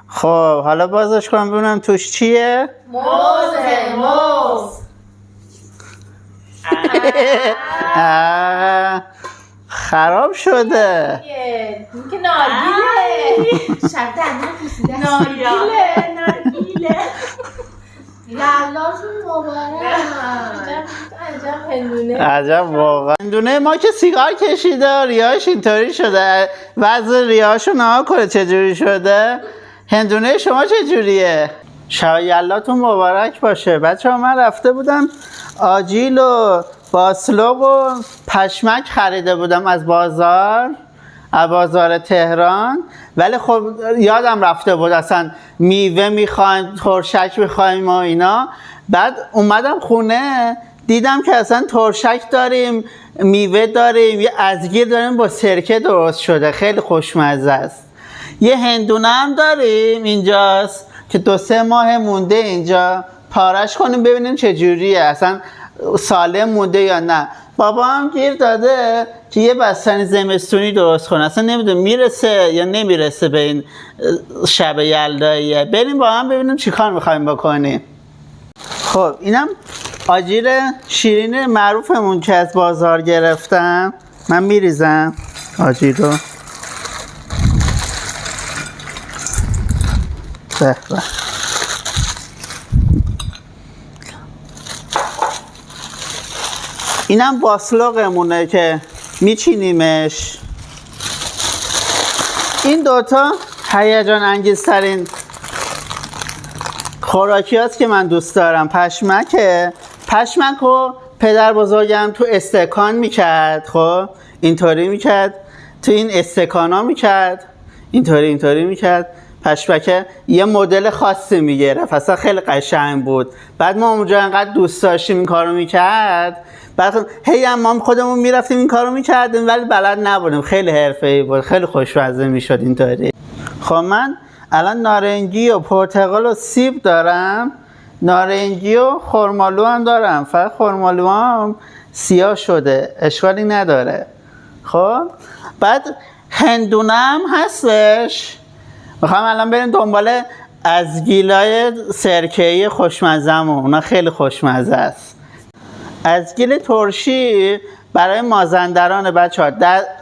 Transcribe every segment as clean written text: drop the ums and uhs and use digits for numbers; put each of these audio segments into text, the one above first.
خب حالا بازش کنم ببینم توش چیه. موز. خراب شده. این که نارگیله. شب دندون پوسیده است. نارگیله. یلاتون مبارک. عجب هندونه. عجب واقعا. هندونه ما که سیگار کشیده ریاش اینطوری شده. وضع ریاشو نها کنه چجوری شده. هندونه شما چجوریه؟ شب یلاتون مبارک باشه. بچه ها من رفته بودم آجیل و باسلوق و پشمک خریده بودم از بازار تهران، ولی خب یادم رفته بود اصلا میوه میخوایم، ترشک میخوایم و اینا. بعد اومدم خونه دیدم که اصلا ترشک داریم، میوه داریم، یه ازگیر داریم با سرکه درست شده، خیلی خوشمزه است. یه هندونه هم داریم اینجاست که 2-3 ماه مونده اینجا، پارش کنیم ببینیم چه جوریه، اصلا سالم مونده یا نه. بابا هم گیر داده که یه بستنی زمستونی درست کنه، اصلا نمیدونم میرسه یا نمیرسه به این شب یلداییه. بریم با هم ببینیم چی کار میخوایم بکنیم. خب اینم آجیل شیرین معروفمون که از بازار گرفتم. من میریزم آجیل رو. به به. اینم باسلوقمونه که میچینیمش. این دوتا هیجان انگیزترین خوراکی هست که من دوست دارم. پشمک رو پدر بزرگم تو استکان میکرد. خب اینطوری میکرد، تو این استکان ها میکرد، اینطوری میکرد. پشمکه یه مدل خاصی میگرفت، اصلا خیلی قشنگ بود. بعد ما اونجا انقدر دوست داشتیم این کارو میکرد، بعد هی هم خودمون میرفتیم این کارو میکردیم، ولی بلد نبودیم. خیلی حرفه‌ای بود، خیلی خوشمزه میشد اینطوری. خب من الان نارنگی و پرتقال و سیب دارم، نارنگی و خرمالو هم دارم، فقط خرمالو هم سیاه شده، اشکالی نداره. خب بعد هندونه هم هستش. میخوام الان بریم دنبال ازگیلای سرکه‌ای خوشمزه‌مون، اونا خیلی خوشمزه است. ازگیل ترشی برای مازندران بچه‌ها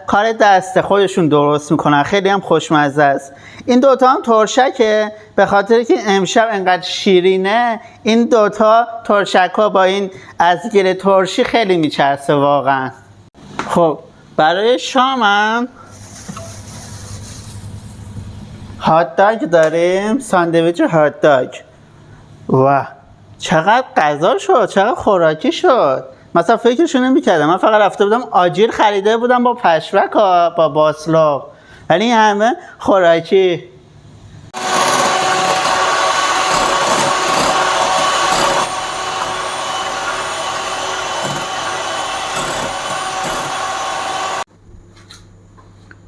کار دست خودشون درست میکنن، خیلی هم خوشمزه است. این دوتا هم ترشکه، به خاطر که امشب انقدر شیرینه این دوتا ترشک‌ها با این ازگیل ترشی خیلی میچرسه واقعا. خب برای شامم هات داگ داریم، ساندویچ هات داگ. واه چقدر غذا شد، چقدر خوراکی شد. مثلا فکرشو نمی‌کردم. من فقط رفته بودم آجیل خریده بودم با پشمک با باسلوق، ولی این همه خوراکی.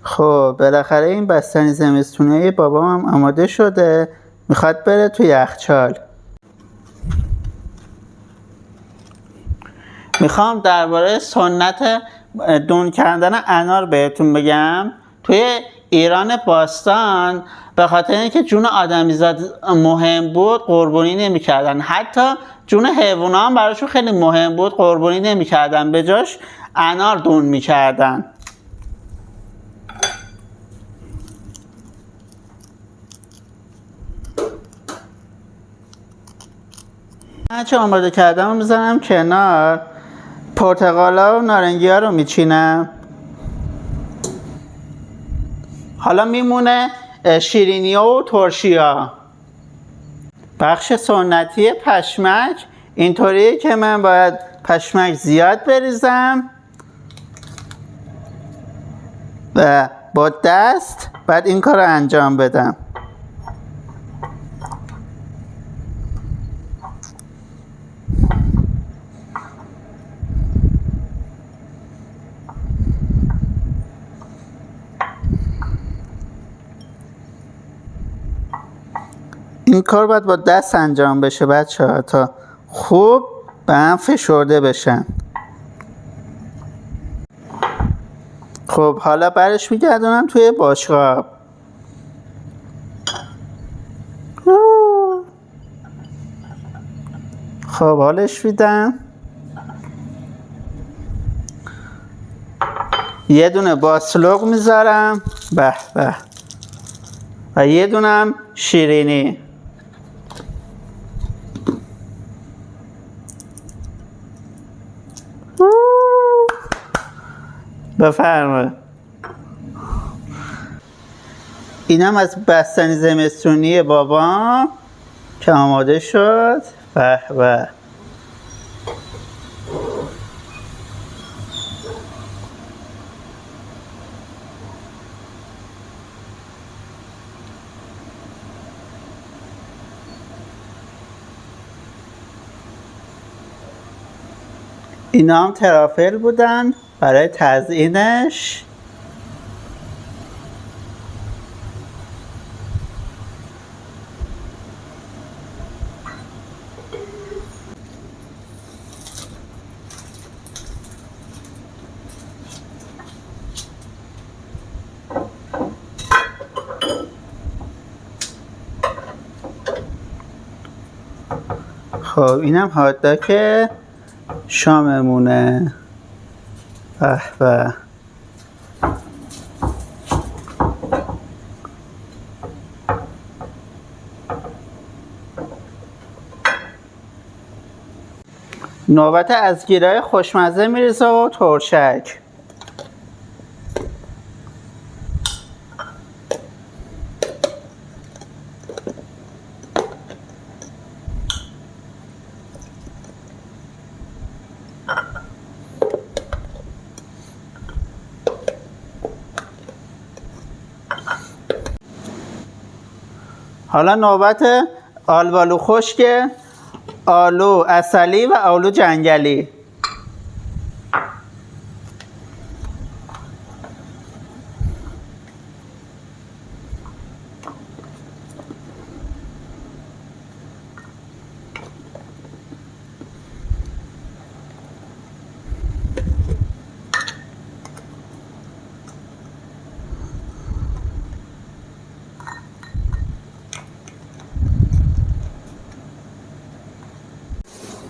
خب بالاخره این بستنی زمستونی بابام هم آماده شده، میخواد بره تو یخچال. میخوام درباره سنت دون کردن انار بهتون بگم. توی ایران باستان به خاطر اینکه جون آدمیزاد مهم بود قربانی نمی‌کردن، حتی جون حیوونا هم براشون خیلی مهم بود، قربانی نمی‌کردن، به جاش انار دون می‌کردن. هرچه آماده کردم میزنم کنار. پرتقالا و نارنگی ها رو میچینم. حالا میمونه شیرینی ها و ترشی ها. بخش سنتی پشمک اینطوریه که من باید پشمک زیاد بریزم و با دست بعد این کار رو انجام بدم. این کار باید با دست انجام بشه بچه ها تا خوب به هم فشرده بشن. خب حالا برش میگردونم توی باشقاب. خب حالش میدم. یه دونه باسلوق میذارم. به به. و یه دونم شیرینی. بفرمایید. اینم از بستنی زمستونی بابام که آماده شد. به به. اینا هم ترافل بودن برای تزیینش. خب اینم هاتداگ شاممونه. به به. نوبت از گیرای خوشمزه میرسه و ترشک. حالا نوبت آلوالو خشک، آلو عسلی و آلو جنگلی.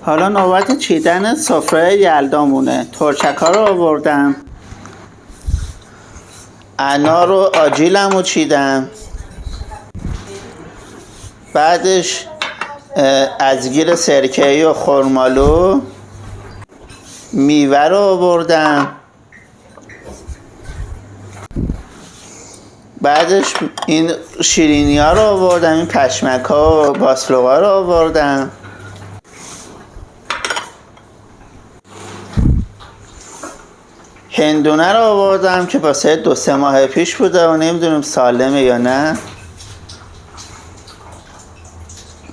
حالا نوبت چیدن سفره یلدامونه. ترشک ها رو آوردم، انار و آجیلم رو چیدم، بعدش ازگیر سرکه‌ای و خرمالو، میوه رو آوردم، بعدش این شیرینی ها رو آوردم، این پشمک ها و باسلوق ها رو آوردم. هندونه رو آوردم که واسه 2-3 ماه پیش بوده و نمیدونم سالمه یا نه.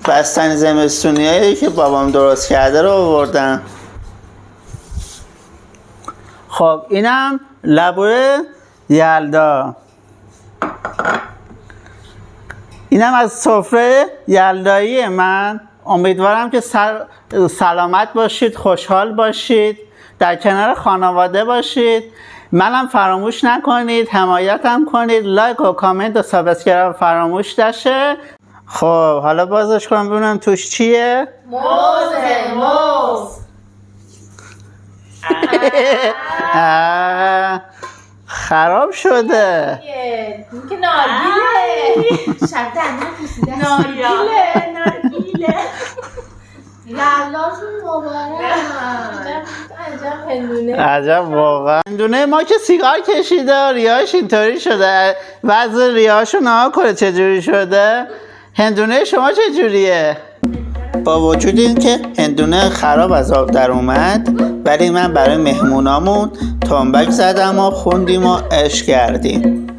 بستنی زمستونی هایی که بابام درست کرده رو آوردم. خب اینم لبو یلدا. اینم از سفره یلدایی من. امیدوارم که سلامت باشید، خوشحال باشید، در کنار خانواده باشید. منم فراموش نکنید حمایتم کنید، لایک و کامنت و سابسکرایب فراموش نشه. خب حالا بازش کنم ببینم توش چیه. موز. خراب شده. این که نارگیله. شب دندون پوسیده است. نارگیله. یلداتون مبارک. عجب هندونه. عجب واقعا. هندونه ما که سیگار کشیده ریاش اینطوری شده. وضع ریاشو نها کنه چجوری شده. هندونه شما چجوریه؟ با وجود این که هندونه خراب از آب در اومد، ولی من برای مهمونامون تنبک زدم و خوندیم و عشق کردیم.